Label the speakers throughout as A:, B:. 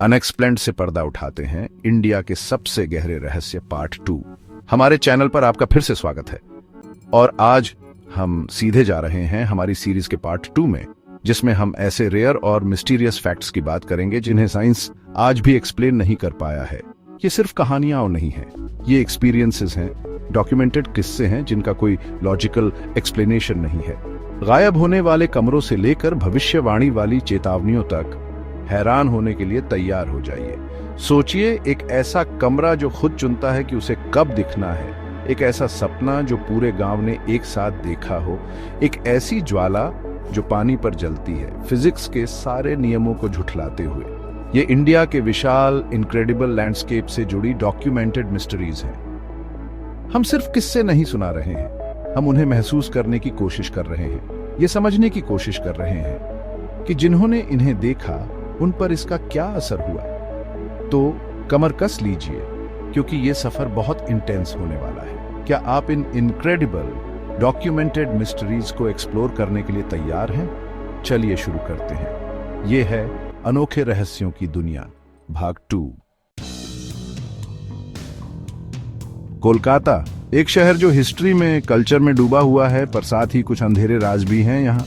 A: Unexplained से पर्दा उठाते हैं इंडिया के सबसे गहरे रहस्य पार्ट 2। हमारे चैनल पर आपका फिर से स्वागत है और आज हम सीधे जा रहे हैं हमारी सीरीज के पार्ट 2 में, जिसमें हम ऐसे रेयर और मिस्टीरियस फैक्ट्स की बात करेंगे जिन्हें साइंस आज भी एक्सप्लेन नहीं कर पाया है। ये सिर्फ कहानियां नहीं हैं, ये एक्सपीरियंसेस हैं, डॉक्यूमेंटेड किस्से हैं जिनका कोई लॉजिकल एक्सप्लेनेशन नहीं है। गायब होने वाले कमरों से लेकर भविष्यवाणी वाली चेतावनियों तक हैरान होने के लिए तैयार हो जाइए। सोचिए, एक ऐसा कमरा जो खुद चुनता है कि उसे कब दिखना है, एक ऐसा सपना जो पूरे गांव ने एक साथ देखा हो, एक ऐसी ज्वाला जो पानी पर जलती है, फिजिक्स के सारे नियमों को झुठलाते हुए। ये इंडिया के विशाल इनक्रेडिबल लैंडस्केप से जुड़ी डॉक्यूमेंटेड मिस्ट्रीज हैं। हम सिर्फ किस्से नहीं सुना रहे हैं, हम उन्हें महसूस करने की कोशिश कर रहे हैं, ये समझने की कोशिश कर रहे हैं कि जिन्होंने इन्हें देखा उन पर इसका क्या असर हुआ। तो कमर कस लीजिए, क्योंकि ये सफर बहुत इंटेंस होने वाला है। क्या आप इन इनक्रेडिबल डॉक्यूमेंटेड मिस्ट्रीज को एक्सप्लोर करने के लिए तैयार हैं? चलिए शुरू करते हैं। ये है अनोखे रहस्यों की दुनिया, भाग 2। कोलकाता, एक शहर जो हिस्ट्री में, कल्चर में डूबा हुआ है, पर साथ ही कुछ अंधेरे राज भी हैं। यहाँ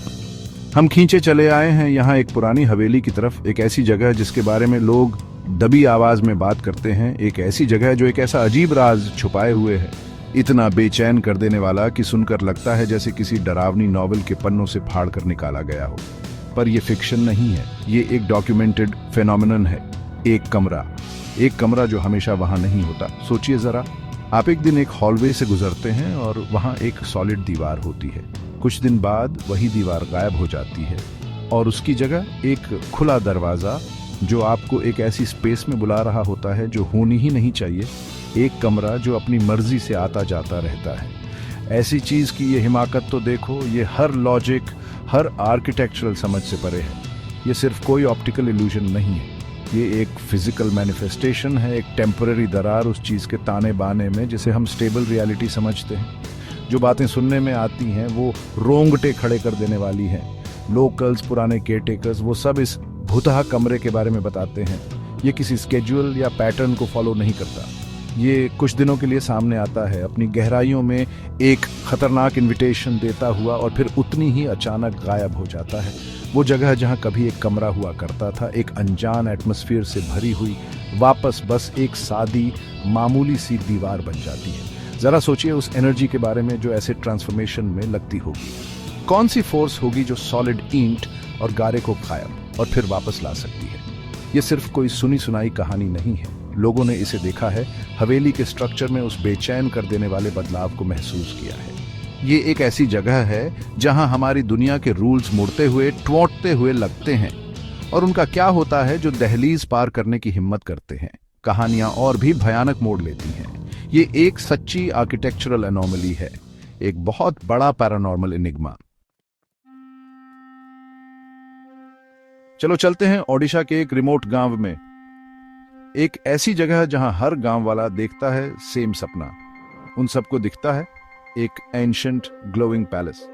A: हम खींचे चले आए हैं, यहाँ एक पुरानी हवेली की तरफ, एक ऐसी जगह जिसके बारे में लोग दबी आवाज में बात करते हैं, एक ऐसी जगह जो एक ऐसा अजीब राज छुपाए हुए है, इतना बेचैन कर देने वाला कि सुनकर लगता है जैसे किसी डरावनी नॉवेल के पन्नों से फाड़ कर निकाला गया हो। पर यह फिक्शन नहीं है, ये एक डॉक्यूमेंटेड फेनोमेनन है। एक कमरा जो हमेशा वहां नहीं होता। सोचिए जरा, आप एक दिन एक हॉलवे से गुजरते हैं और वहां एक सॉलिड दीवार होती है। कुछ दिन बाद वही दीवार गायब हो जाती है और उसकी जगह एक खुला दरवाजा जो आपको एक ऐसी स्पेस में बुला रहा होता है जो होनी ही नहीं चाहिए। एक कमरा जो अपनी मर्जी से आता जाता रहता है। ऐसी चीज की ये हिमाकत तो देखो, ये हर लॉजिक, हर आर्किटेक्चरल समझ से परे है। ये सिर्फ कोई ऑप्टिकल इल्यूजन नहीं है, ये एक फिजिकल मैनिफेस्टेशन है, एक टेम्पररी दरार उस चीज के ताने बाने में जिसे हम स्टेबल रियलिटी समझते हैं। जो बातें सुनने में आती हैं वो रोंगटे खड़े कर देने वाली हैं। लोकल्स, पुराने केयरटेकर्स, वो सब इस भुतहा कमरे के बारे में बताते हैं। ये किसी स्केड्यूल या पैटर्न को फॉलो नहीं करता। ये कुछ दिनों के लिए सामने आता है, अपनी गहराइयों में एक खतरनाक इन्विटेशन देता हुआ, और फिर उतनी ही अचानक गायब हो जाता है। वो जगह जहां कभी एक कमरा हुआ करता था, एक अनजान एटमॉस्फेयर से भरी हुई, वापस बस एक सादी मामूली सी दीवार बन जाती है। जरा सोचिए उस एनर्जी के बारे में जो ऐसे ट्रांसफॉर्मेशन में लगती होगी। कौन सी फोर्स होगी जो सॉलिड ईंट और गारे को गायब और फिर वापस ला सकती है। ये सिर्फ कोई सुनी सुनाई कहानी नहीं है, लोगों ने इसे देखा है, हवेली के स्ट्रक्चर में उस बेचैन कर देने वाले बदलाव को महसूस किया है। ये एक ऐसी जगह है जहां हमारी दुनिया के रूल्स मुड़ते हुए, टूटते हुए लगते हैं, और उनका क्या होता है जो दहलीज पार करने की हिम्मत करते हैं। कहानियां और भी भयानक मोड़ लेती हैं। ये एक सच्ची आर्किटेक्चरल एनोमली है, एक बहुत बड़ा पैरानॉर्मल एनिग्मा। चलो चलते हैं ओडिशा के एक रिमोट गांव में, एक ऐसी जगह जहां हर गांव वाला देखता है सेम सपना। उन सबको दिखता है एक एंशिएंट ग्लोइंग पैलेस।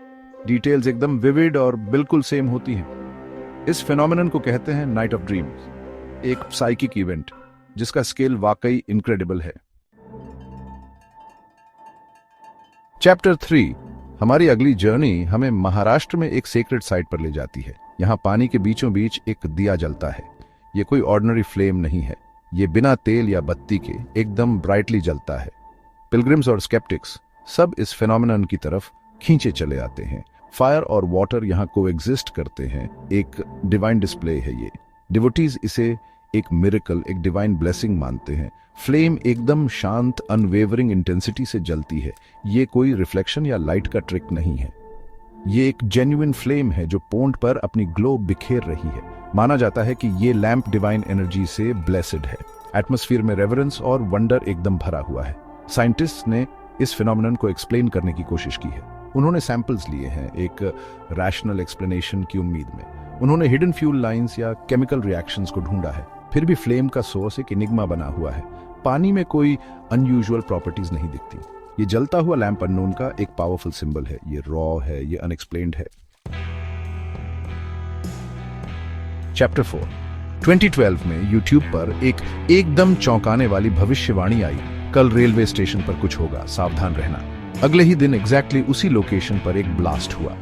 A: डिटेल्स एकदम विविड और बिल्कुल सेम होती हैं। इस फेनोमेनन को कहते हैं नाइट ऑफ ड्रीम्स, एक साइकिक इवेंट जिसका स्केल वाकई इनक्रेडिबल है। चैप्टर 3, हमारी अगली जर्नी हमें महाराष्ट्र में एक सेक्रेड साइट पर ले जाती है। यहाँ पानी के बीचों बीच एक दिया जलता है। ये कोई ऑर्डिनरी फ्लेम नहीं है, ये बिना तेल या बत्ती के एकदम ब्राइटली जलता है। पिलग्रिम्स और स्केप्टिक्स सब इस फेनोमेनन की तरफ खींचे चले आते हैं। फायर और वाटर यहाँ कोएग्जिस्ट करते हैं, एक डिवाइन डिस्प्ले है ये। डिवोटीज इसे एक मिरेकल, एक डिवाइन ब्लेसिंग मानते हैं। फ्लेम एकदम शांत, अनवेवरिंग इंटेंसिटी से जलती है। ये कोई रिफ्लेक्शन या लाइट का ट्रिक नहीं है, ये एक जेन्युइन फ्लेम है जो पोंड पर अपनी ग्लो बिखेर रही है। माना जाता है कि ये लैंप डिवाइन एनर्जी से ब्लेस्ड है। एटमॉस्फेयर में रेवरेंस और वंडर एकदम भरा हुआ है। साइंटिस्ट ने इस फिनोमेनन को एक्सप्लेन करने की कोशिश की है। उन्होंने सैंपल्स लिए हैं एक रैशनल एक्सप्लेनेशन की उम्मीद में। उन्होंने हिडन फ्यूल लाइंस या केमिकल रिएक्शंस को ढूंढा है। फिर भी फ्लेम का सोर्स एक एनिग्मा बना हुआ है। पानी में कोई अनयूजुअल प्रॉपर्टीज नहीं दिखती। ये जलता हुआ लैंप अननोन का एक पावरफुल सिंबल है। ये रॉ है, ये अनएक्सप्लेन्ड है। चैप्टर 4, 2012 में YouTube पर एक एकदम चौंकाने वाली भविष्यवाणी आई, कल रेलवे स्टेशन पर कुछ होगा, सावधान रहना। अगले ही दिन एग्जैक्टली उसी लोकेशन पर एक ब्लास्ट हुआ।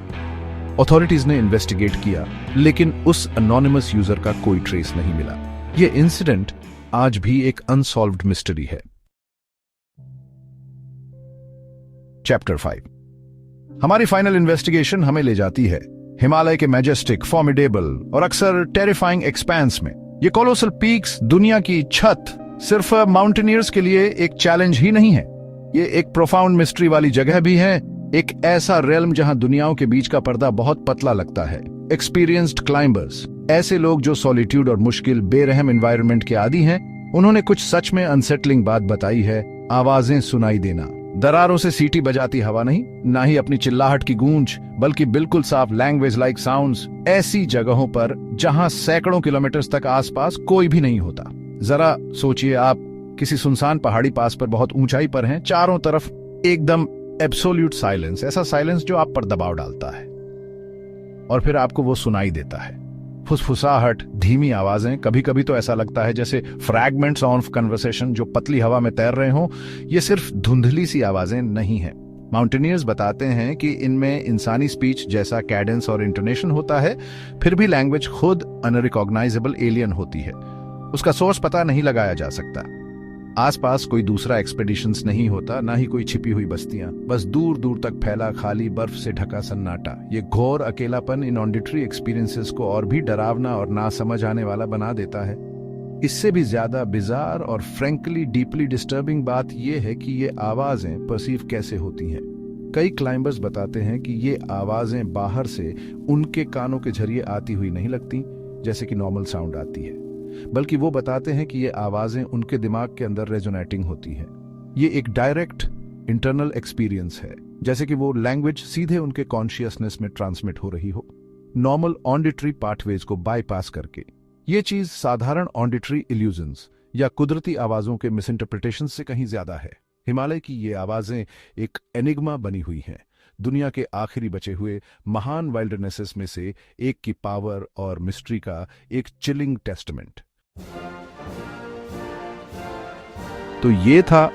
A: अथॉरिटीज ने इन्वेस्टिगेट किया, लेकिन उस अनोनिमस यूजर का कोई ट्रेस नहीं मिला। यह इंसिडेंट आज भी एक अनसॉल्व्ड मिस्ट्री है। चैप्टर 5। हमारी फाइनल इन्वेस्टिगेशन हमें ले जाती है हिमालय के मैजेस्टिक, फॉर्मिडेबल और अक्सर टेरिफाइंग एक्सपेंस में। ये कोलोसल पीक्स, दुनिया की छत, सिर्फ माउंटेनियर्स के लिए एक चैलेंज ही नहीं है, ये एक प्रोफाउंड मिस्ट्री वाली जगह भी है, एक ऐसा रेल्म जहां दुनियाओं के बीच का पर्दा बहुत पतला लगता है। एक्सपीरियंस्ड क्लाइंबर्स, ऐसे लोग जो सॉलिट्यूड और मुश्किल बेरहम एनवायरनमेंट के आदी हैं, उन्होंने कुछ सच में अनसेटलिंग बात बताई है। आवाजें सुनाई देना, दरारों से सीटी बजाती हवा नहीं, ना ही अपनी चिल्लाहट की गूंज, बल्कि बिल्कुल साफ लैंग्वेज लाइक साउंड्स, ऐसी जगहों पर जहां सैकड़ों किलोमीटर तक आसपास कोई भी नहीं होता। जरा सोचिए, आप किसी सुनसान पहाड़ी पास पर बहुत ऊंचाई पर हैं, चारों तरफ एकदम एब्सोल्यूट साइलेंस, ऐसा साइलेंस जो आप पर दबाव डालता है, और फिर आपको वो सुनाई देता है। फुसफुसाहट, धीमी आवाजें, कभी कभी तो ऐसा लगता है जैसे फ्रैगमेंट्स ऑफ कन्वर्सेशन जो पतली हवा में तैर रहे हों। ये सिर्फ धुंधली सी आवाजें नहीं हैं। माउंटेनियर्स बताते हैं कि इनमें इंसानी स्पीच जैसा कैडेंस और इंटोनेशन होता है, फिर भी लैंग्वेज खुद अनरिकॉग्नाइजेबल एलियन होती है। उसका सोर्स पता नहीं लगाया जा सकता। आसपास कोई दूसरा एक्सपेडिशंस नहीं होता, ना ही कोई छिपी हुई बस्तियां, बस दूर दूर तक फैला खाली बर्फ से ढका सन्नाटा। ये घोर अकेलापन इन ऑडिटरी एक्सपीरियंसेस को और भी डरावना और ना समझ आने वाला बना देता है। इससे भी ज्यादा बिजार और फ्रैंकली डीपली डिस्टर्बिंग बात यह है कि ये आवाजें परसीव कैसे होती हैं। कई क्लाइंबर्स बताते हैं कि ये आवाजें बाहर से उनके कानों के जरिए आती हुई नहीं लगती, जैसे कि नॉर्मल साउंड आती है, बल्कि वो बताते हैं कि ये आवाजें उनके दिमाग के अंदर रेजोनेटिंग होती है। ये एक डायरेक्ट इंटरनल एक्सपीरियंस है, जैसे कि वो लैंग्वेज सीधे उनके कॉन्शियसनेस में ट्रांसमिट हो रही हो, नॉर्मल ऑडिटरी पाथवेज को बाईपास करके। ये चीज साधारण ऑडिटरी इल्यूजन्स या कुदरती आवाजों के मिसइंटरप्रिटेशन से कहीं ज्यादा है। हिमालय की ये आवाजें एक एनिग्मा बनी हुई हैं, दुनिया के आखिरी बचे हुए महान वाइल्डरनेसेस में से एक की पावर और मिस्ट्री का एक चिलिंग टेस्टमेंट। तो ये था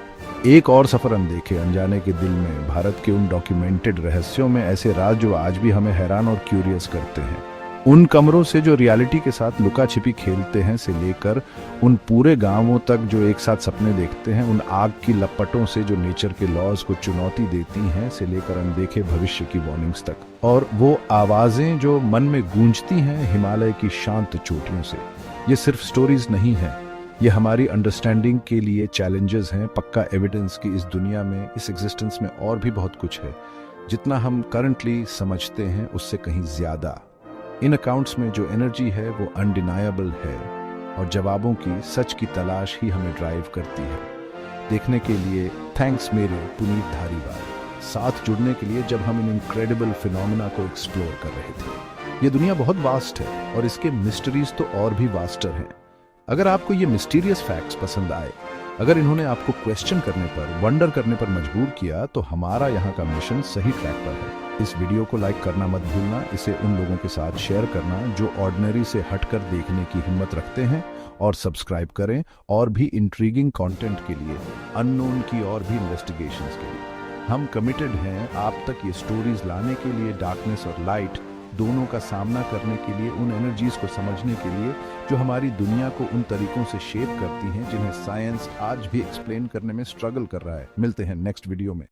A: एक और सफर अनदेखे अनजाने के दिल में, भारत के उन डॉक्यूमेंटेड रहस्यों में ऐसे राज जो आज भी हमें हैरान और क्यूरियस करते हैं। उन कमरों से जो रियलिटी के साथ लुका छिपी खेलते हैं से लेकर उन पूरे गांवों तक जो एक साथ सपने देखते हैं, उन आग की लपटों से जो नेचर के लॉज को चुनौती देती हैं से लेकर अनदेखे भविष्य की वार्निंग्स तक, और वो आवाजें जो मन में गूंजती हैं हिमालय की शांत चोटियों से। ये सिर्फ स्टोरीज नहीं है, ये हमारी अंडरस्टैंडिंग के लिए चैलेंजेस हैं, पक्का एविडेंस की इस दुनिया में, इस एग्जिस्टेंस में और भी बहुत कुछ है, जितना हम करंटली समझते हैं उससे कहीं ज्यादा। इन अकाउंट्स में जो एनर्जी है वो अनडिनायबल है, और जवाबों की, सच की तलाश ही हमें ड्राइव करती है। देखने के लिए थैंक्स मेरे पुनीत धारीवाल, साथ जुड़ने के लिए जब हम इन इनक्रेडिबल फिनोमेना को एक्सप्लोर कर रहे थे। ये दुनिया बहुत वास्ट है और इसके मिस्ट्रीज तो और भी वास्टर हैं। अगर आपको ये मिस्टीरियस फैक्ट्स पसंद आए, अगर इन्होंने आपको क्वेश्चन करने पर, वंडर करने पर मजबूर किया, तो हमारा यहाँ का मिशन सही ट्रैक पर है। इस वीडियो को लाइक करना मत भूलना, इसे उन लोगों के साथ शेयर करना जो ऑर्डिनरी से हटकर देखने की हिम्मत रखते हैं, और सब्सक्राइब करें और भी इंट्रीगिंग कंटेंट के लिए, अननोन की और भी इन्वेस्टिगेशंस के लिए। हम कमिटेड हैं आप तक ये स्टोरीज लाने के लिए, डार्कनेस और लाइट दोनों का सामना करने के लिए, उन एनर्जीज को समझने के लिए जो हमारी दुनिया को उन तरीकों से शेप करती हैं जिन्हें साइंस आज भी एक्सप्लेन करने में स्ट्रगल कर रहा है। मिलते हैं नेक्स्ट वीडियो में।